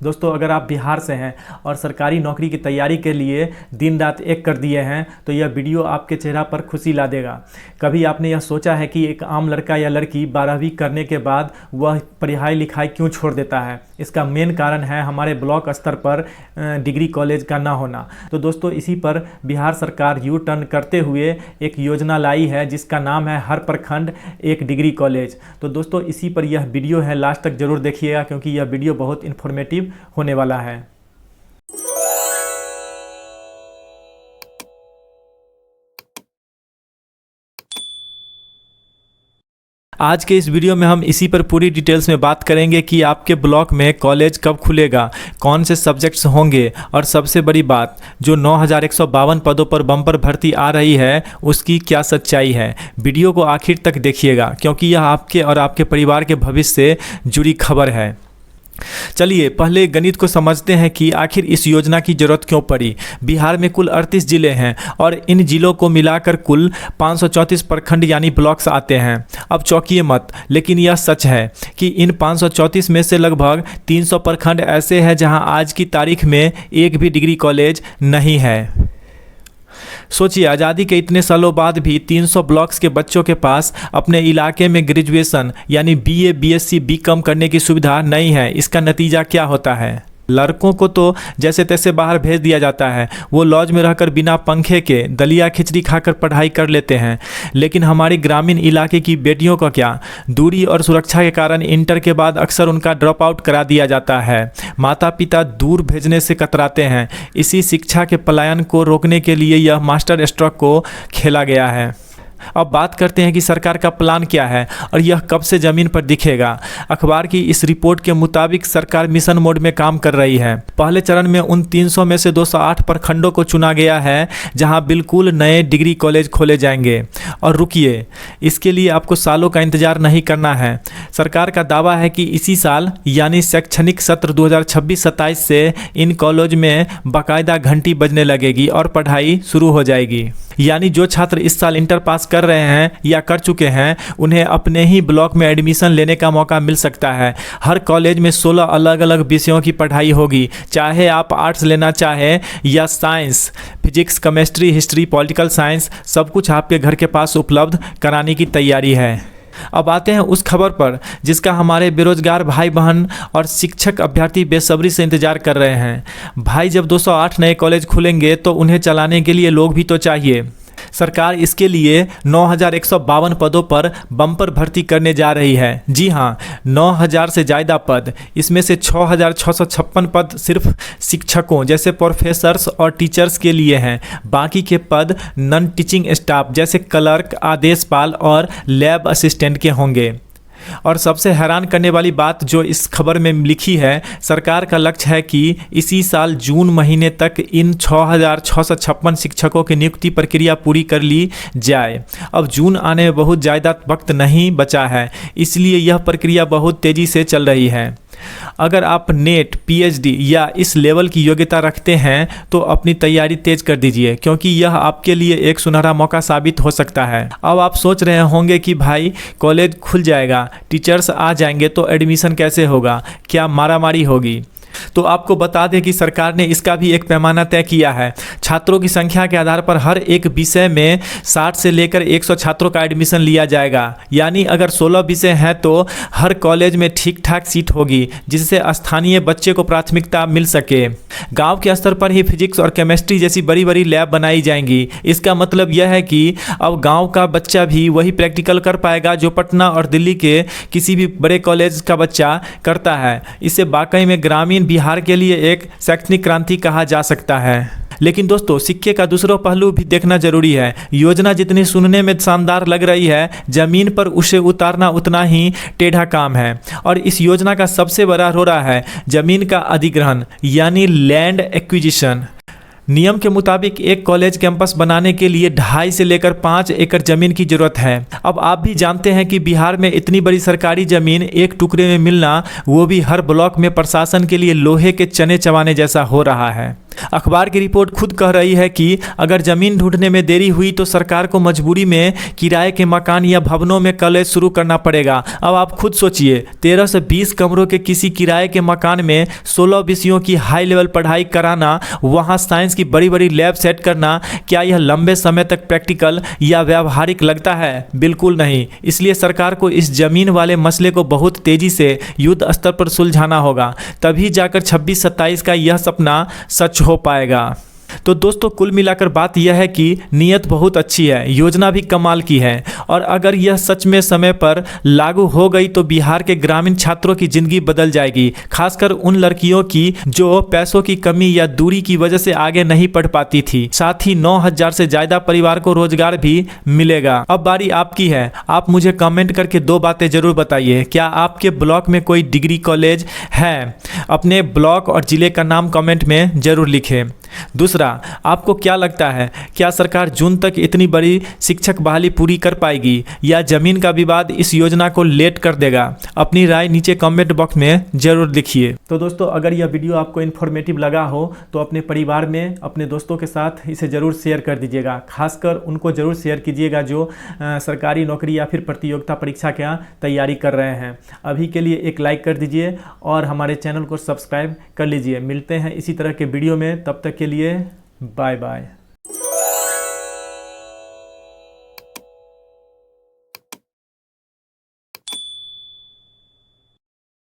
दोस्तों, अगर आप बिहार से हैं और सरकारी नौकरी की तैयारी के लिए दिन रात एक कर दिए हैं तो यह वीडियो आपके चेहरा पर खुशी ला देगा। कभी आपने यह सोचा है कि एक आम लड़का या लड़की 12वीं करने के बाद वह पढ़ाई लिखाई क्यों छोड़ देता है? इसका मेन कारण है हमारे ब्लॉक स्तर पर डिग्री कॉलेज का ना होना। तो दोस्तों, इसी पर बिहार सरकार यू टर्न करते हुए एक योजना लाई है जिसका नाम है हर प्रखंड एक डिग्री कॉलेज। तो दोस्तों, इसी पर यह वीडियो है, लास्ट तक जरूर देखिएगा क्योंकि यह वीडियो बहुत इन्फॉर्मेटिव होने वाला है। आज के इस वीडियो में हम इसी पर पूरी डिटेल्स में बात करेंगे कि आपके ब्लॉक में कॉलेज कब खुलेगा, कौन से सब्जेक्ट्स होंगे और सबसे बड़ी बात, जो 9152 पदों पर बम्पर भर्ती आ रही है उसकी क्या सच्चाई है। वीडियो को आखिर तक देखिएगा क्योंकि यह आपके और आपके परिवार के भविष्य से जुड़ी खबर है। चलिए पहले गणित को समझते हैं कि आखिर इस योजना की जरूरत क्यों पड़ी। बिहार में कुल 38 जिले हैं और इन जिलों को मिलाकर कुल 534 प्रखंड यानी ब्लॉक्स आते हैं। अब चौंकिए मत, लेकिन यह सच है कि इन 534 में से लगभग 300 प्रखंड ऐसे हैं जहां आज की तारीख में एक भी डिग्री कॉलेज नहीं है। सोचिए, आज़ादी के इतने सालों बाद भी 300 ब्लॉक्स के बच्चों के पास अपने इलाके में ग्रेजुएशन यानी बीए, बीएससी, बीकॉम करने की सुविधा नहीं है। इसका नतीजा क्या होता है? लड़कों को तो जैसे तैसे बाहर भेज दिया जाता है, वो लॉज में रहकर बिना पंखे के दलिया खिचड़ी खाकर पढ़ाई कर लेते हैं। लेकिन हमारी ग्रामीण इलाके की बेटियों का क्या? दूरी और सुरक्षा के कारण इंटर के बाद अक्सर उनका ड्रॉप आउट करा दिया जाता है। माता पिता दूर भेजने से कतराते हैं। इसी शिक्षा के पलायन को रोकने के लिए यह मास्टर स्ट्रोक को खेला गया है। अब बात करते हैं कि सरकार का प्लान क्या है और यह कब से ज़मीन पर दिखेगा। अखबार की इस रिपोर्ट के मुताबिक सरकार मिशन मोड में काम कर रही है। पहले चरण में उन 300 में से 208 प्रखंडों को चुना गया है जहां बिल्कुल नए डिग्री कॉलेज खोले जाएंगे। और रुकिए, इसके लिए आपको सालों का इंतजार नहीं करना है। सरकार का दावा है कि इसी साल यानी शैक्षणिक सत्र 2026-27 से इन कॉलेज में बाकायदा घंटी बजने लगेगी और पढ़ाई शुरू हो जाएगी। यानी जो छात्र इस साल इंटर पास कर रहे हैं या कर चुके हैं उन्हें अपने ही ब्लॉक में एडमिशन लेने का मौका मिल सकता है। हर कॉलेज में 16 अलग अलग विषयों की पढ़ाई होगी, चाहे आप आर्ट्स लेना चाहें या science, physics, chemistry, history, political science, सब कुछ आपके घर के पास उपलब्ध कराने की तैयारी है। अब आते हैं उस खबर पर जिसका हमारे बेरोजगार भाई बहन और शिक्षक अभ्यर्थी बेसब्री से इंतजार कर रहे हैं। भाई, जब 208 नए कॉलेज खुलेंगे तो उन्हें चलाने के लिए लोग भी तो चाहिए। सरकार इसके लिए 9152 पदों पर बम्पर भर्ती करने जा रही है। जी हाँ, 9000 से ज़्यादा पद। इसमें से 6656 पद सिर्फ शिक्षकों जैसे प्रोफेसर्स और टीचर्स के लिए हैं। बाकी के पद नॉन टीचिंग स्टाफ जैसे क्लर्क, आदेशपाल और लैब असिस्टेंट के होंगे। और सबसे हैरान करने वाली बात जो इस खबर में लिखी है, सरकार का लक्ष्य है कि इसी साल जून महीने तक इन 6656 शिक्षकों की नियुक्ति प्रक्रिया पूरी कर ली जाए। अब जून आने में बहुत ज़्यादा वक्त नहीं बचा है, इसलिए यह प्रक्रिया बहुत तेज़ी से चल रही है। अगर आप नेट, पीएचडी या इस लेवल की योग्यता रखते हैं तो अपनी तैयारी तेज कर दीजिए क्योंकि यह आपके लिए एक सुनहरा मौका साबित हो सकता है। अब आप सोच रहे होंगे कि भाई कॉलेज खुल जाएगा, टीचर्स आ जाएंगे तो एडमिशन कैसे होगा, क्या मारामारी होगी? तो आपको बता दें कि सरकार ने इसका भी एक पैमाना तय किया है। छात्रों की संख्या के आधार पर हर एक विषय में 60 से लेकर 100 छात्रों का एडमिशन लिया जाएगा। यानी अगर 16 विषय हैं तो हर कॉलेज में ठीक ठाक सीट होगी जिससे स्थानीय बच्चे को प्राथमिकता मिल सके। गांव के स्तर पर ही फिजिक्स और केमिस्ट्री जैसी बड़ी बड़ी लैब बनाई जाएंगी। इसका मतलब यह है कि अब गाँव का बच्चा भी वही प्रैक्टिकल कर पाएगा जो पटना और दिल्ली के किसी भी बड़े कॉलेज का बच्चा करता है। इससे वाकई में ग्रामीण बिहार के लिए एक शैक्षणिक क्रांति कहा जा सकता है। लेकिन दोस्तों, सिक्के का दूसरा पहलू भी देखना जरूरी है। योजना जितनी सुनने में शानदार लग रही है, जमीन पर उसे उतारना उतना ही टेढ़ा काम है। और इस योजना का सबसे बड़ा रोड़ा है जमीन का अधिग्रहण यानी लैंड एक्विजिशन। नियम के मुताबिक एक कॉलेज कैंपस बनाने के लिए 2.5 से लेकर 5 एकड़ जमीन की जरूरत है। अब आप भी जानते हैं कि बिहार में इतनी बड़ी सरकारी जमीन एक टुकड़े में मिलना, वो भी हर ब्लॉक में, प्रशासन के लिए लोहे के चने चबाने जैसा हो रहा है। अखबार की रिपोर्ट खुद कह रही है कि अगर जमीन ढूंढने में देरी हुई तो सरकार को मजबूरी में किराए के मकान या भवनों में कॉलेज शुरू करना पड़ेगा। अब आप खुद सोचिए, 13 से 20 कमरों के किसी किराए के मकान में 16 विषयों की हाई लेवल पढ़ाई कराना, वहां साइंस की बड़ी बड़ी लैब सेट करना, क्या यह लंबे समय तक प्रैक्टिकल या व्यावहारिक लगता है? बिल्कुल नहीं। इसलिए सरकार को इस जमीन वाले मसले को बहुत तेजी से युद्ध स्तर पर सुलझाना होगा, तभी जाकर 26-27 का यह सपना सच हो पाएगा। तो दोस्तों, कुल मिलाकर बात यह है कि नीयत बहुत अच्छी है, योजना भी कमाल की है, और अगर यह सच में समय पर लागू हो गई तो बिहार के ग्रामीण छात्रों की जिंदगी बदल जाएगी, खासकर उन लड़कियों की जो पैसों की कमी या दूरी की वजह से आगे नहीं पढ़ पाती थी। साथ ही 9,000 से ज्यादा परिवार को रोजगार भी मिलेगा। अब बारी आपकी है, आप मुझे कमेंट करके 2 बातें जरूर बताइए। क्या आपके ब्लॉक में कोई डिग्री कॉलेज है? अपने ब्लॉक और जिले का नाम कमेंट में जरूर लिखें। दूसरा, आपको क्या लगता है, क्या सरकार जून तक इतनी बड़ी शिक्षक बहाली पूरी कर पाएगी या जमीन का विवाद इस योजना को लेट कर देगा? अपनी राय नीचे कमेंट बॉक्स में जरूर लिखिए। तो दोस्तों, अगर यह वीडियो आपको इन्फॉर्मेटिव लगा हो तो अपने परिवार में, अपने दोस्तों के साथ इसे ज़रूर शेयर कर दीजिएगा। खासकर उनको ज़रूर शेयर कीजिएगा जो सरकारी नौकरी या फिर प्रतियोगिता परीक्षा की तैयारी कर रहे हैं। अभी के लिए एक लाइक कर दीजिए और हमारे चैनल को सब्सक्राइब कर लीजिए। मिलते हैं इसी तरह के वीडियो में, तब तक के लिए बाय बाय।